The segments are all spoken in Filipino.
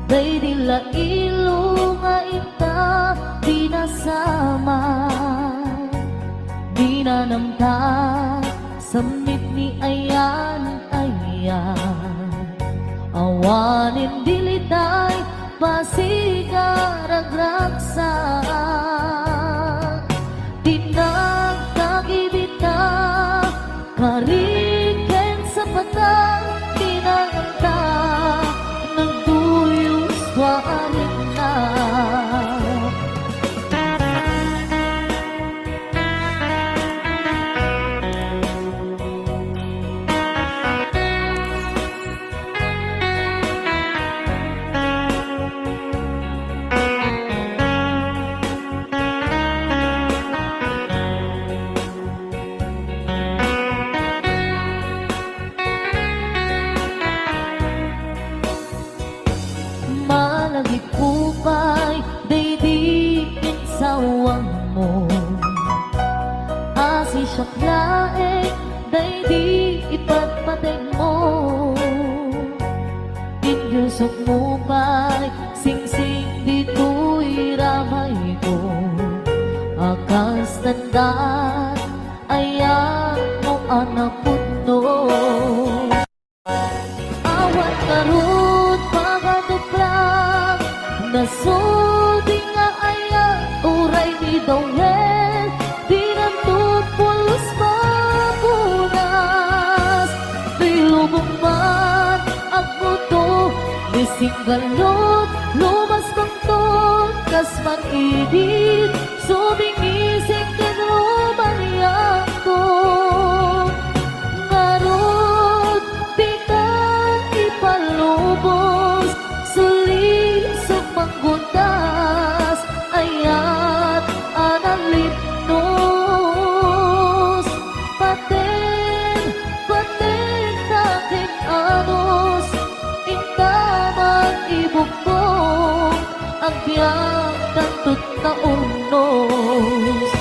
day dila ilo nga ita di nasama, di na namta samit ni ayan awanin dilitay pasigaragraksa tinagkagibita kariken sa patang tinaganta nagduyos warin na. Malagipupay, day di insawang mo asi syaklae, day di ipagpateg mo inyusok mo pa'y sing-sing dito'y ramay ko akas tandaan ayan mo anak puno awat karut pagatuplang nasudi nga ayan uray ni Dawel di nantut pulos mapunas di lubong man agmuto di singgalot lumas pangtot kas man idit sumingisik kinumaniyak ko ngarot di ka ipalubos suli manggundas ayat analipnos paten takin anos intaman ibukong ang biyang tantut na urnos.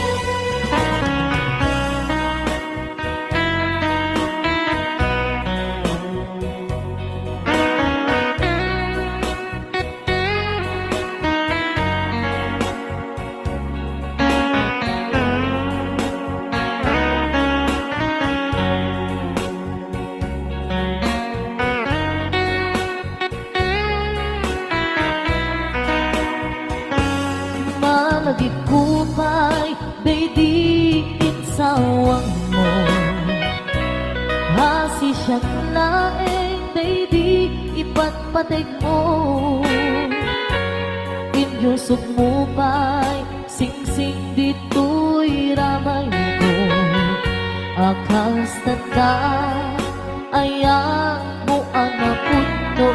Malagipupay, day di insawang mo hasi siyang laeng, day di ipatpateg mo inyusok mo pa'y sing-sing dito'y ramay ko akas tanda ayan mo anak puno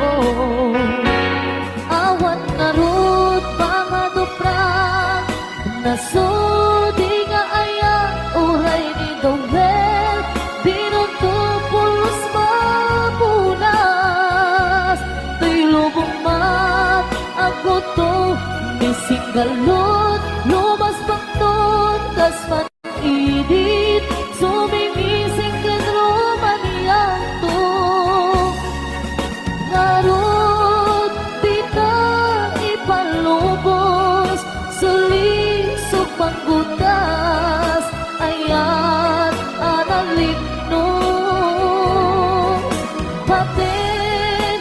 awat narut pangaduprang nasudi nga ayan uray ni Dawel di nagtupulos mapunas to'y lubong mat agoto ni singgalot lumas pangton kas man idit sumimising kinrumaniyan to ngarot di ka ipalubos sulisok panggutas ayat analipnos paten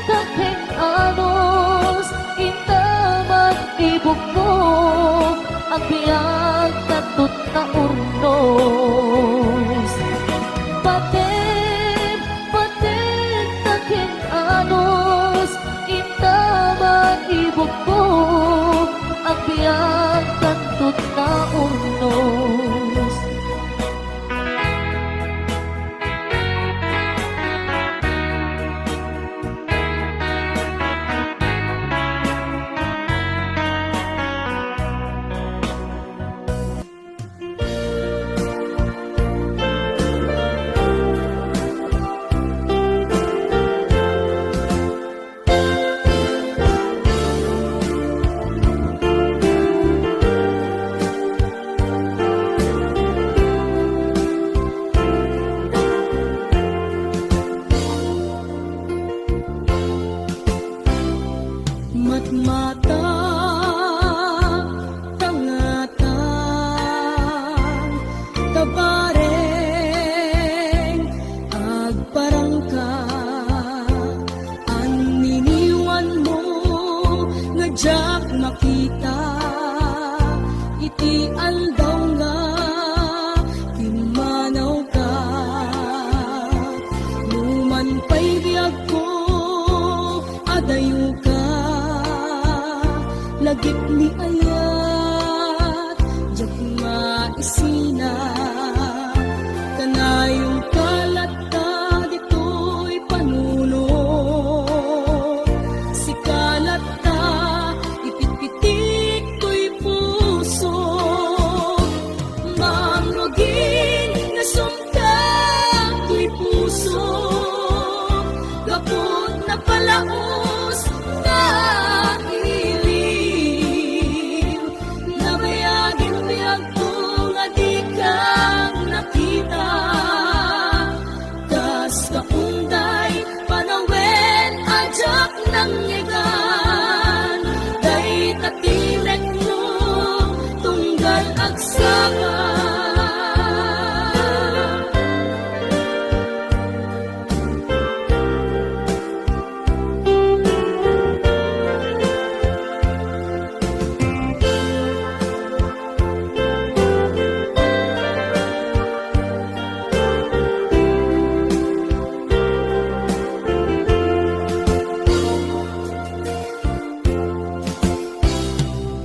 taking anos intaman mata tangatan kabareng agparangka aniniwan mo nga jak makita iti andaw nga timanaw ka luman pa'y biyag ko adayo ka lagip ni ayat jak maisina kanayong kalat ka dito'y panuno si kalat ka ipit-pitik ko'y puso mamrugin na sumtang ko'y puso gapot na palaos na ilim nabayagin biyag ko nga di kang nakita kas kaunday panawen ajak ng nyegan day tatilek mo tunggal agsaka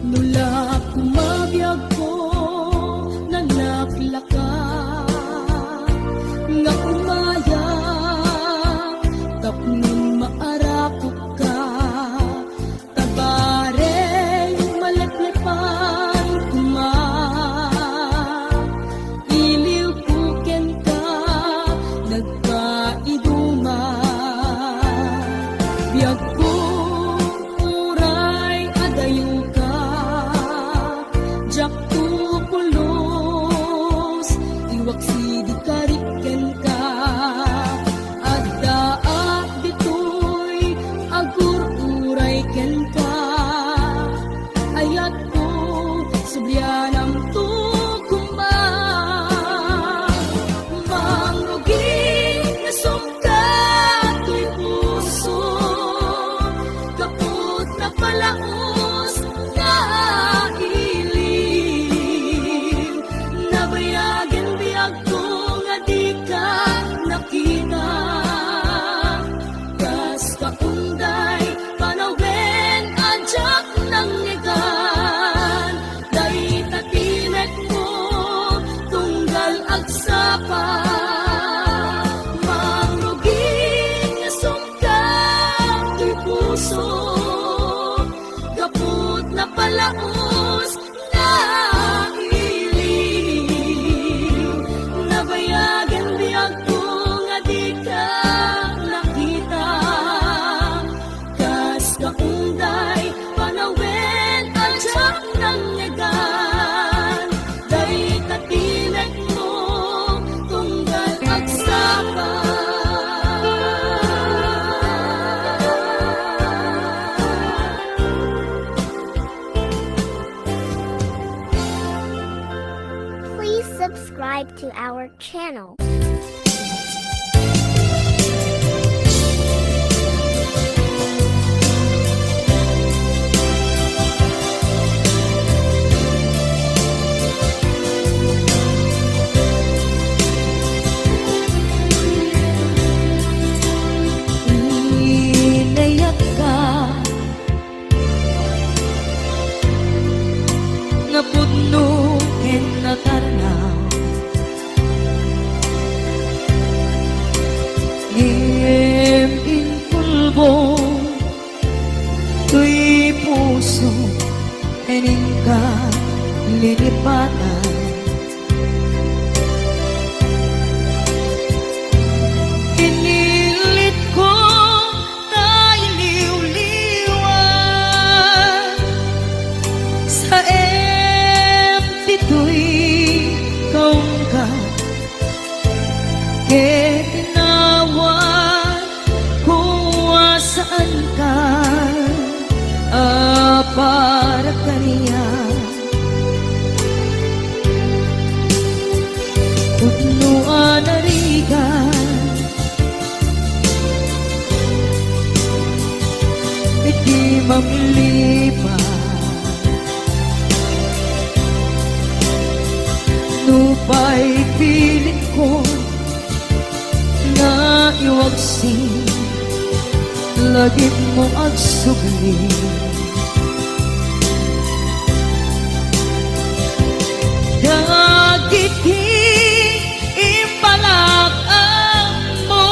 nulak kumabiyag ko nalaklaka nga umaya tapnon maarakot ka tabareng maletlepan kuma iliw kuken ka nagkaiduma biyag ko uray adayo ka jak tupulos iwak sidi kariken ka addaak ditoy agur uray ken ka ayat ko sublianam tu kumba mangrugin na sumka to'y puso kaput na palaos na ilim nabayagin biyag ko nga di ka nakita kas kaunday panawen ajak ng nyegan day tatilek mo tunggal agsapa mangrugin nga sumkang to'y puso gaput na palaos na ilim nabayagin biyag ko nga di ka nakita kas kaunday panawen ajak ng nyegan day tatilek mo tunggal agsapa Please subscribe to our channel. Inayat ka nga pudno ken natarnaw di mamilipan. Nupay pilit ko na iwagsin, lagi mo agsugli. Dagit impalakang mo,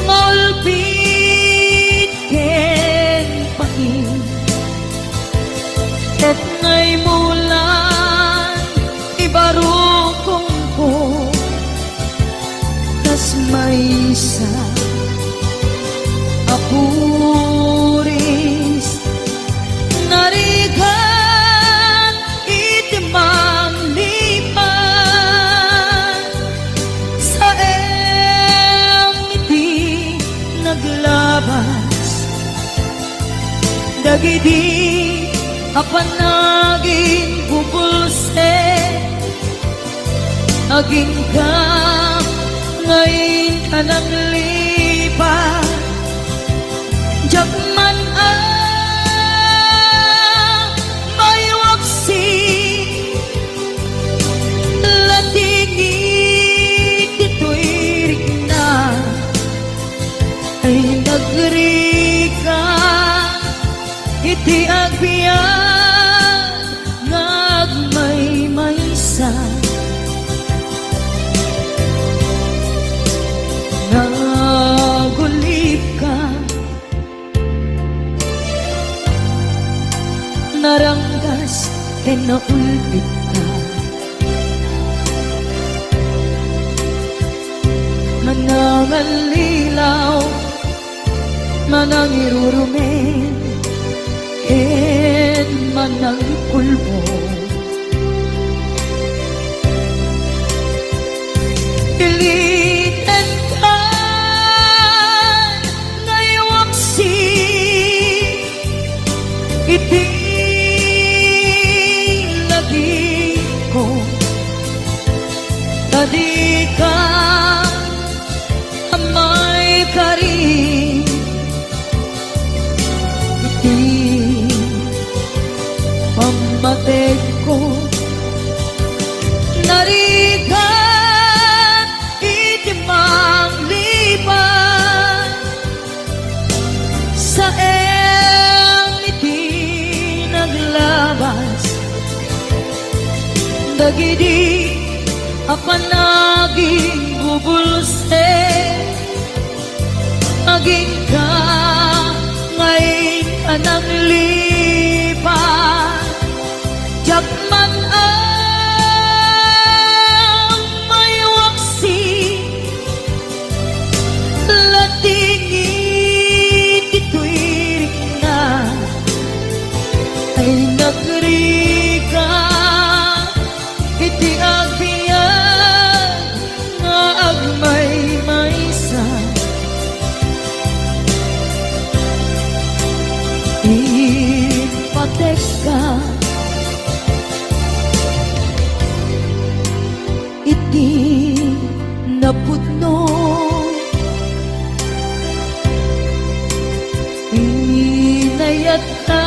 ngolpit ken pahin, et ngay mulan ibarukong ko, tas may isa apuris narigan itimang lipan sa emiti naglabas dagidi apanagin bubulse aging ka ngayon ka nang lipat. Jakman may waksi latingit dito'y rikna ay nagrika iti agbiyan ngagmay maysa nagulip ka naranggas e naulbit ka manangalilaw manangirurumen en manangkulmo iliten ka ngayawaksi iti tadi ka amay karin iti pamated ko narigan iti manglipan sa iti naglabas dagidi apanaging bubulse aging ka ngayon ka nang lipat. Jakman may waksi latingit ito'y rikna ay nagrika iti agbiyan nga agmay maysa ipatek ka iti napudno inayat ka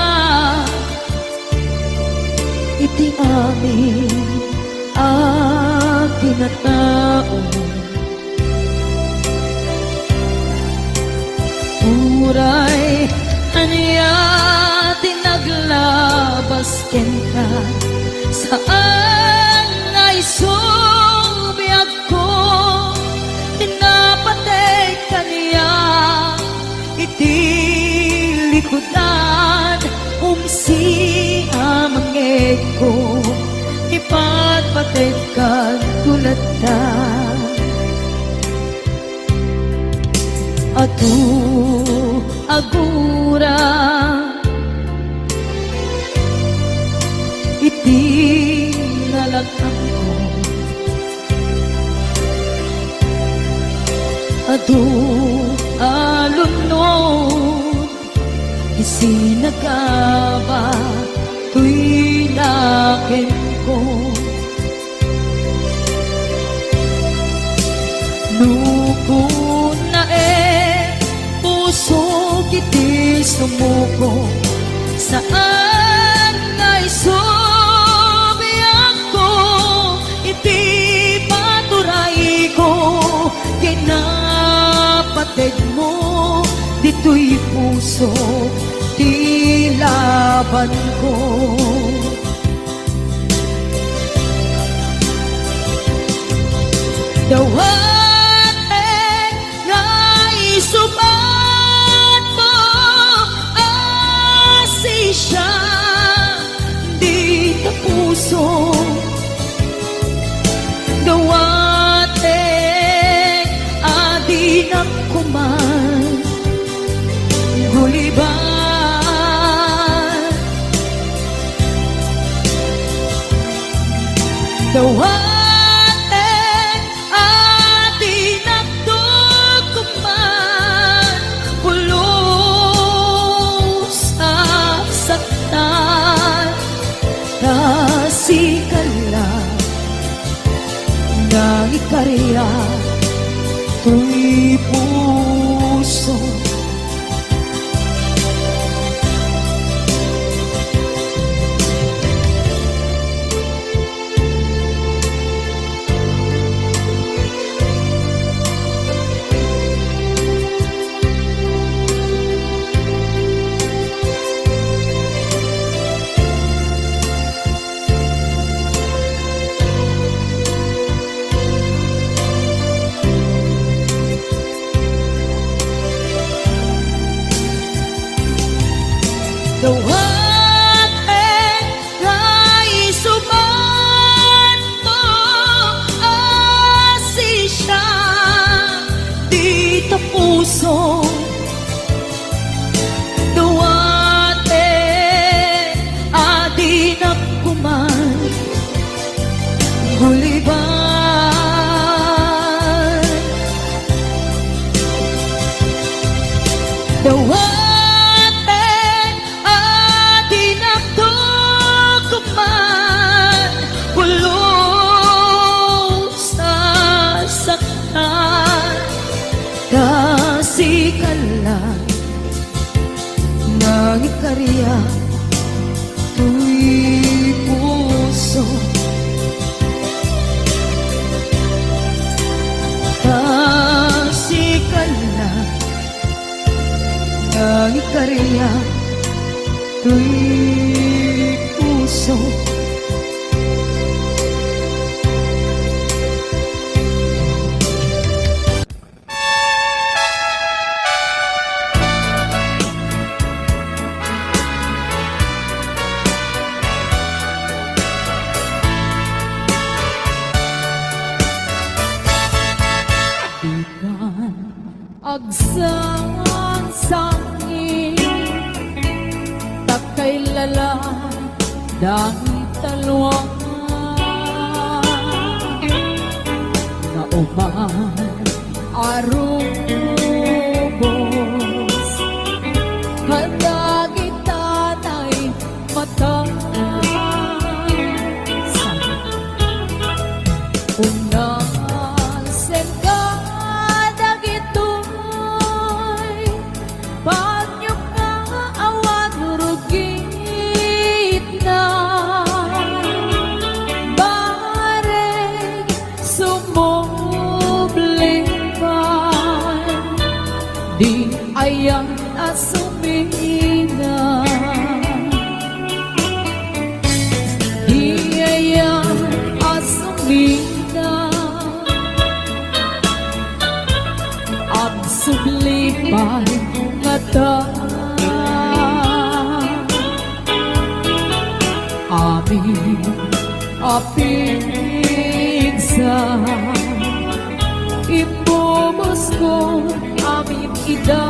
iti amin kinatao uray aniya tinaglabas ken ka saan ay subiyag ko tinapatay kaniya iti likudan umsi amangeg ko ipatpatay ka tulad ta atu agura iti nalagam ko atu alunod isinagaba tuy nakin ko nuko na puso sumuko, saan nga'y subiyak ko, iti paturay ko, kinapatid mo, dito'y puso, ti laban ko. Dawate nga isubat mo, asi siya, di ka puso. Dawate adi na kuman, guliban. Dawate ikarya tu'y puso. Dawate nga'y subat mo, asi siya, di ta puso. Dawate adi na kuman, guliban. Dawate kasikala ng ikarya tu'y puso. Kasikala ng ikarya tu'y puso. Agsang sangin, takay lala, dahil talwang na uman, arubos, halagitan ay matang unang di ayang asumina, di ayang asumina, ang sublipan ngata amin apinsa ibubos ko amin ida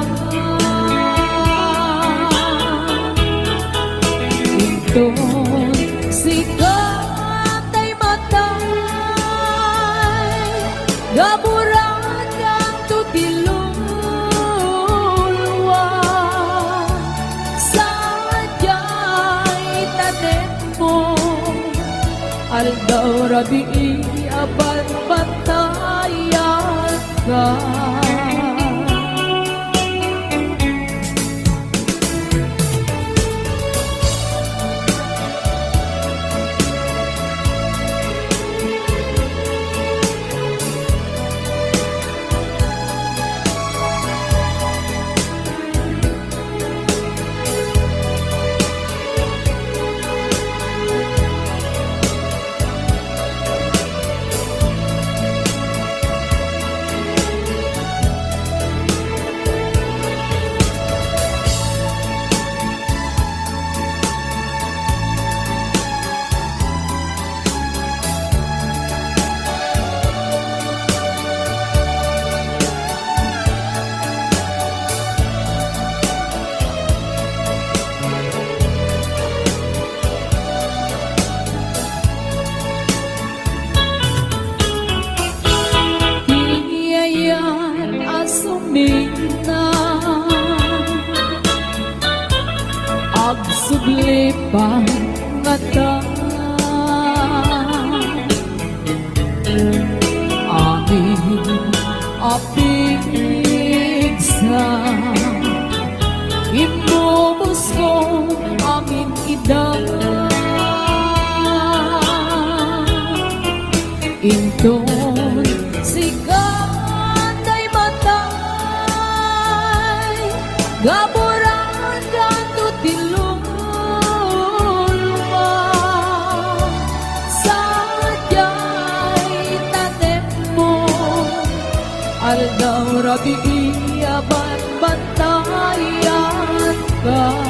Inton sikat ay matay gaburan ng tutiluluwa sadya'y tanim mo aldaw rabi aban patayan ka ipangata. Aming apig sa imubos ko amin idam. Inton sikat ay matay, gaburan kanto tiluluma. Sadya'y tanem mo, aldaw rabi iyaban bantayan ka.